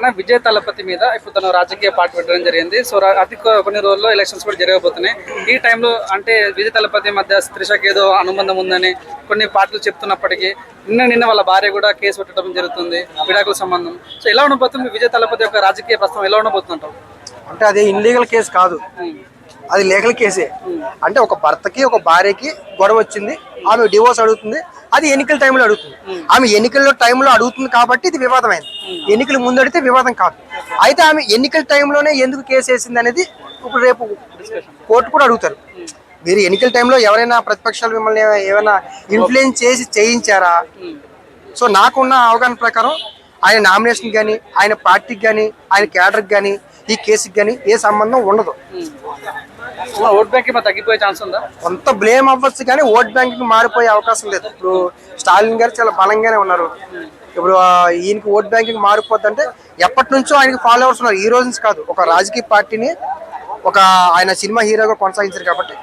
మన విజయ్ తలపతి మీద ఇప్పుడు తన రాజకీయ పార్టీ పెట్టడం జరిగింది. సో అతి కొన్ని రోజుల్లో ఎలక్షన్స్ కూడా జరగబోతున్నాయి. ఈ టైంలో అంటే విజయ్ తలపతి మధ్య త్రిషకి ఏదో అనుబంధం ఉందని కొన్ని పార్టీలు చెప్తున్నప్పటికీ నిన్న వాళ్ళ భార్య కూడా కేసు పెట్టడం జరుగుతుంది, విడాకుల సంబంధం. సో ఎలా ఉండబోతుంది విజయ్ తలపతి యొక్క రాజకీయ ప్రస్తుతం ఎలా ఉండబోతుంటావు? అంటే అది ఇన్లీగల్ కేసు కాదు, అది లీగల్ కేసే. అంటే ఒక భర్తకి ఒక భార్యకి గొడవ వచ్చింది, ఆమె డివోర్స్ అడుగుతుంది, అది ఎన్నికల టైంలో అడుగుతుంది. ఆమె ఎన్నికల టైంలో అడుగుతుంది కాబట్టి ఇది వివాదమైంది. ఎన్నికల ముందు అడిగితే వివాదం కాదు. అయితే ఆమె ఎన్నికల టైంలోనే ఎందుకు కేసు వేసింది అనేది ఇప్పుడు రేపు కోర్టు కూడా అడుగుతారు. మీరు ఎన్నికల టైంలో ఎవరైనా ప్రతిపక్షాలు మిమ్మల్ని ఏమైనా ఇన్ఫ్లుయెన్స్ చేసి చేయించారా? సో నాకున్న అవగాహన ప్రకారం ఆయన నామినేషన్ కానీ, ఆయన పార్టీకి కానీ, ఆయన క్యాడర్కి కానీ, ఈ కేసుకి కానీ ఏ సంబంధం ఉండదు. ఓట్ బ్యాంక్ తగ్గిపోయే ఛాన్స్ ఉందా? కొంత బ్లేమ్ అవ్వచ్చు కానీ ఓట్ బ్యాంక్ మారిపోయే అవకాశం లేదు. ఇప్పుడు స్టాలిన్ గారు చాలా బలంగానే ఉన్నారు. ఇప్పుడు ఈయనకి ఓట్ బ్యాంకింగ్ మారిపోద్ది అంటే ఎప్పటి నుంచో ఆయనకి ఫాలోవర్స్ ఉన్నారు. ఈ రోజు నుంచి కాదు, ఒక రాజకీయ పార్టీని ఒక ఆయన సినిమా హీరోగా కొనసాగించారు కాబట్టి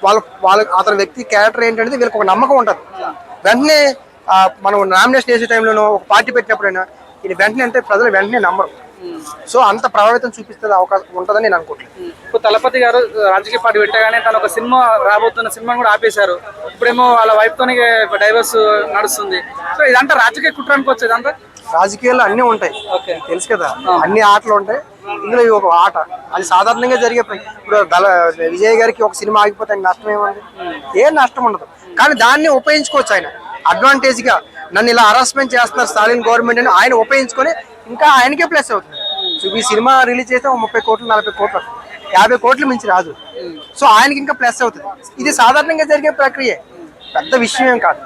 వాళ్ళ అతని వ్యక్తి క్యారెక్టర్ ఏంటనేది వీళ్ళకి ఒక నమ్మకం ఉంటుంది. వెంటనే మనం నామినేషన్ చేసే టైంలోనూ ఒక పార్టీ పెట్టినప్పుడైనా ఇది వెంటనే అంటే ప్రజలు వెంటనే నమ్మరు. సో అంత ప్రభావితం చూపిస్తే అవకాశం ఉంటుందని నేను అనుకుంటున్నాను. ఇప్పుడు తలపతి గారు రాజకీయ పార్టీ పెట్టగానే తను ఒక సినిమా రాబోతున్న సినిమాని కూడా ఆపేశారు. ఇప్పుడేమో వాళ్ళ వైఫ్ తోనే డైవర్స్ నడుస్తుంది. సో ఇదంతా రాజకీయ కుట్రానికి వచ్చేది అంతా. రాజకీయాల్లో అన్నీ ఉంటాయి, తెలుసు కదా, అన్ని ఆటలు ఉంటాయి. ఇందులో ఒక ఆట, అది సాధారణంగా జరిగే. ఇప్పుడు విజయ్ గారికి ఒక సినిమా ఆగిపోతే నష్టం ఏముంది? ఏం నష్టం ఉండదు. కానీ దాన్ని ఉపయోగించుకోవచ్చు. ఆయన అడ్వాంటేజ్ గా నన్ను ఇలా హరాస్మెంట్ చేస్తున్నారు స్టాలిన్ గవర్నమెంట్ అని ఆయన ఉపయోగించుకొని ఇంకా ఆయనకే ప్లస్ అవుతుంది. సో ఈ సినిమా రిలీజ్ చేస్తే 30 కోట్లు 40 కోట్లు 50 కోట్లు మించి రాదు. సో ఆయనకి ఇంకా ప్లస్ అవుతుంది. ఇది సాధారణంగా జరిగే ప్రక్రియ, పెద్ద విషయం ఏం కాదు.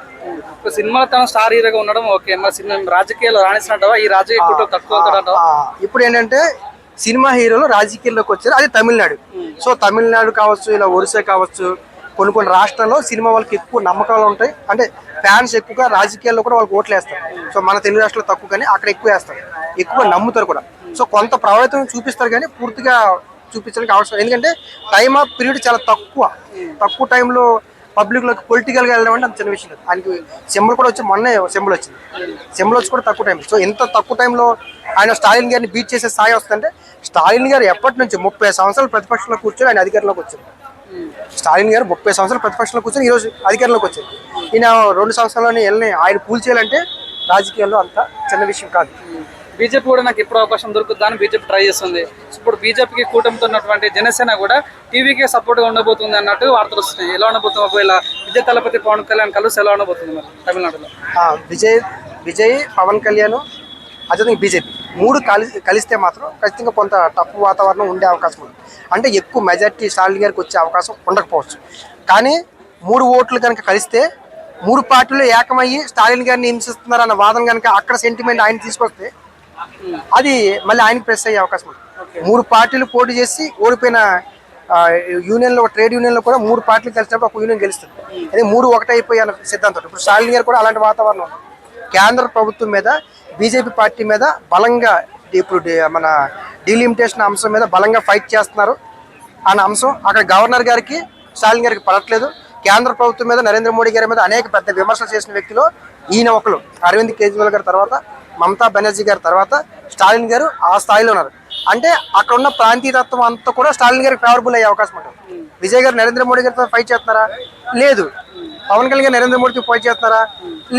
సినిమాలో తన స్టార్ హీరోగా ఉండడం ఓకే, మరి సినిమా రాజకీయాల్లో రాణిస్తున్నట్టవా? ఈ రాజకీయ కుట్ర తక్కువ. ఇప్పుడు ఏంటంటే సినిమా హీరోలు రాజకీయాల్లోకి వచ్చారు, అది తమిళనాడు. సో తమిళనాడు కావచ్చు, ఇలా ఒరిస్సా కావచ్చు, కొన్ని రాష్ట్రాల్లో సినిమా వాళ్ళకి ఎక్కువ నమ్మకాలు ఉంటాయి. అంటే ఫ్యాన్స్ ఎక్కువగా రాజకీయాల్లో కూడా వాళ్ళకి ఓట్లు వేస్తారు. సో మన తెలుగు రాష్ట్రాల్లో తక్కువ, కానీ అక్కడ ఎక్కువ వేస్తారు, ఎక్కువ నమ్ముతారు కూడా. సో కొంత ప్రభావితం చూపిస్తారు కానీ పూర్తిగా చూపించడానికి అవసరం. ఎందుకంటే టైమ్ ఆఫ్ పీరియడ్ చాలా తక్కువ టైంలో పబ్లిక్లోకి పొలిటికల్గా వెళ్ళడం అంటే అంత చిన్న విషయం లేదు. ఆయనకి సింబల్ కూడా వచ్చి మొన్నే సింబల్ వచ్చింది. సింబల్ వచ్చి కూడా తక్కువ టైం. సో ఇంత తక్కువ టైంలో ఆయన స్టాలిన్ గారిని బీట్ చేసే స్థాయి వస్తుందంటే స్టాలిన్ గారు ఎప్పటి నుంచి 30 సంవత్సరాలు ప్రతిపక్షంలో కూర్చొని ఆయన అధికారంలోకి వచ్చారు. స్టాలిన్ గారు 30 సంవత్సరాలు ప్రతిపక్షంలో కూర్చొని ఈరోజు అధికారంలోకి వచ్చారు. ఈయన 2 సంవత్సరాల్లోనే వెళ్ళి ఆయన పూల్ చేయాలంటే రాజకీయాల్లో అంత చిన్న విషయం కాదు. బీజేపీ కూడా నాకు ఎప్పుడు అవకాశం దొరుకుతుందని బీజేపీ ట్రై చేస్తుంది. ఇప్పుడు బీజేపీకి కూటమితున్నటువంటి జనసేన కూడా టీవీకే సపోర్ట్గా ఉండబోతుంది అన్నట్టు వార్తలు వస్తున్నాయి. ఎలా ఉండబోతుంది ఒకవేళ విజయ్ తలపతి పవన్ కళ్యాణ్ కలిసి ఎలా ఉండబోతుంది మరి తమిళనాడులో? విజయ్ పవన్ కళ్యాణ్ అదే బీజేపీ 3 కలిస్తే మాత్రం ఖచ్చితంగా కొంత టఫ్ వాతావరణం ఉండే అవకాశం ఉంది. అంటే ఎక్కువ మెజార్టీ స్టాలిన్ గారికి వచ్చే అవకాశం ఉండకపోవచ్చు. కానీ 3 ఓట్లు కనుక కలిస్తే 3 పార్టీలు ఏకమయ్యి స్టాలిన్ గారిని హింసిస్తున్నారు అన్న వాదన కనుక అక్కడ సెంటిమెంట్ ఆయన తీసుకొస్తే అది మళ్ళీ ఆయనకి ప్రెస్ అయ్యే అవకాశం ఉంది. 3 పార్టీలు పోటీ చేసి ఓడిపోయిన యూనియన్లో, ట్రేడ్ యూనియన్లో కూడా 3 పార్టీలు కలిసినప్పుడు ఒక యూనియన్ గెలుస్తుంది. అదే 3 ఒకటి అయిపోయిన సిద్ధాంతం. ఇప్పుడు స్టాలిన్ గారు కూడా అలాంటి వాతావరణం ఉంది. కేంద్ర ప్రభుత్వం మీద, బీజేపీ పార్టీ మీద బలంగా ఇప్పుడు మన డీలిమిటేషన్ అంశం మీద బలంగా ఫైట్ చేస్తున్నారు అన్న అంశం అక్కడ గవర్నర్ గారికి, స్టాలిన్ గారికి పడట్లేదు. కేంద్ర ప్రభుత్వం మీద, నరేంద్ర మోడీ గారి మీద అనేక పెద్ద విమర్శలు చేసిన వ్యక్తిలో ఈయన ఒకరు. అరవింద్ కేజ్రీవాల్ గారి తర్వాత, మమతా బెనర్జీ గారి తర్వాత స్టాలిన్ గారు ఆ స్థాయిలో ఉన్నారు. అంటే అక్కడ ఉన్న ప్రాంతీయతత్వం అంతా కూడా స్టాలిన్ గారికి ఫేవరబుల్ అయ్యే అవకాశం ఉంటుంది. విజయ్ గారు నరేంద్ర మోడీ గారితో ఫైట్ చేస్తున్నారా? లేదు. పవన్ కళ్యాణ్ గారు నరేంద్ర మోడీతో ఫైట్ చేస్తున్నారా?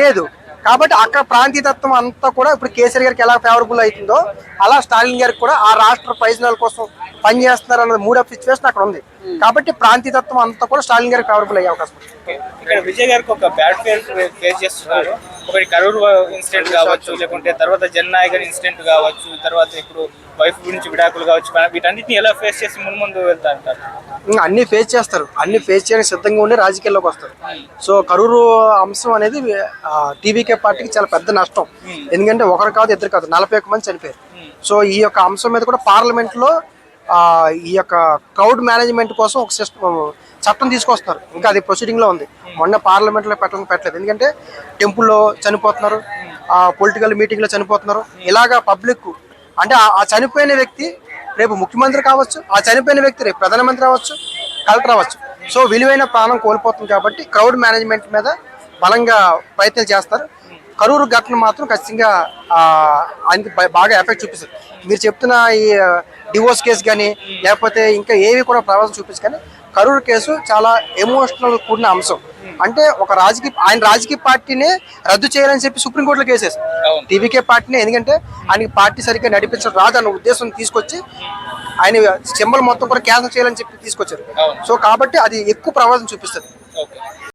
లేదు. కాబట్టి అక్కడ ప్రాంతీయతత్వం అంతా కూడా ఇప్పుడు కేసీఆర్ గారికి ఎలా ఫేవరబుల్ అవుతుందో అలా స్టాలిన్ గారికి కూడా ఆ రాష్ట్ర ప్రయోజనాల కోసం పనిచేస్తున్నారు అన్నది మూడ్ ఆఫ్ సిచ్యువేషన్ అక్కడ ఉంది. కాబట్టి ప్రాంతీయతత్వం అంతా కూడా స్టాలిన్ గారికి ఫేవరబుల్ అయ్యే అవకాశం ఉంది. ఇక్కడ విజయ్ గారికి ఒక బ్యాడ్ ఫేస్ చేస్తున్నారు. ఒకటి కరూర్ ఇన్సిడెంట్ కావచ్చు, లేకుంటే తర్వాత జననాయకన్ ఇన్సిడెంట్ కావచ్చు, తర్వాత ఇప్పుడు వైఫ్ గురించి విడాకులు కావచ్చు, వీటన్నిటిని ఎలా ఫేస్ చేసి ముందు వెళ్తా అంటారు? అన్ని ఫేస్ చేస్తారు, అన్ని ఫేస్ చేయడానికి సిద్ధంగా ఉండి రాజకీయాల్లోకి వస్తారు. సో కరూరు అంశం అనేది టీవీకే పార్టీకి చాలా పెద్ద నష్టం. ఎందుకంటే ఒకరు కాదు, ఇద్దరు కాదు, 41 మంది చనిపోయారు. సో ఈ యొక్క అంశం మీద కూడా పార్లమెంట్లో ఈ యొక్క క్రౌడ్ మేనేజ్మెంట్ కోసం ఒక చట్టం తీసుకొస్తున్నారు. ఇంకా అది ప్రొసీడింగ్లో ఉంది. మొన్న పార్లమెంట్లో పెట్టలేదు. ఎందుకంటే టెంపుల్లో చనిపోతున్నారు, పొలిటికల్ మీటింగ్లో చనిపోతున్నారు. ఇలాగా పబ్లిక్ అంటే ఆ చనిపోయిన వ్యక్తి రేపు ముఖ్యమంత్రి కావచ్చు, ఆ చనిపోయిన వ్యక్తి రేపు ప్రధానమంత్రి అవ్వచ్చు, కలెక్టర్ అవ్వచ్చు. సో విలువైన ప్రాణం కోల్పోతుంది. కాబట్టి క్రౌడ్ మేనేజ్మెంట్ మీద బలంగా ప్రయత్నాలు చేస్తారు. కరూరు ఘటన మాత్రం ఖచ్చితంగా ఆయనకి బాగా ఎఫెక్ట్ చూపిస్తుంది. మీరు చెప్తున్న ఈ డివోర్స్ కేసు కానీ లేకపోతే ఇంకా ఏవి కూడా ప్రభావం చూపించు, కానీ కరూరు కేసు చాలా ఎమోషనల్ కూడిన అంశం. అంటే ఒక ఆయన రాజకీయ పార్టీనే రద్దు చేయాలని చెప్పి సుప్రీంకోర్టులో కేసేసి టీవీకే పార్టీనే, ఎందుకంటే ఆయనకి పార్టీ సరిగ్గా నడిపించడం రాదన్న ఉద్దేశం తీసుకొచ్చి ఆయన సింబల్ మొత్తం కూడా క్యాన్సిల్ చేయాలని చెప్పి తీసుకొచ్చారు. సో కాబట్టి అది ఎక్కువ ప్రభావం చూపిస్తుంది.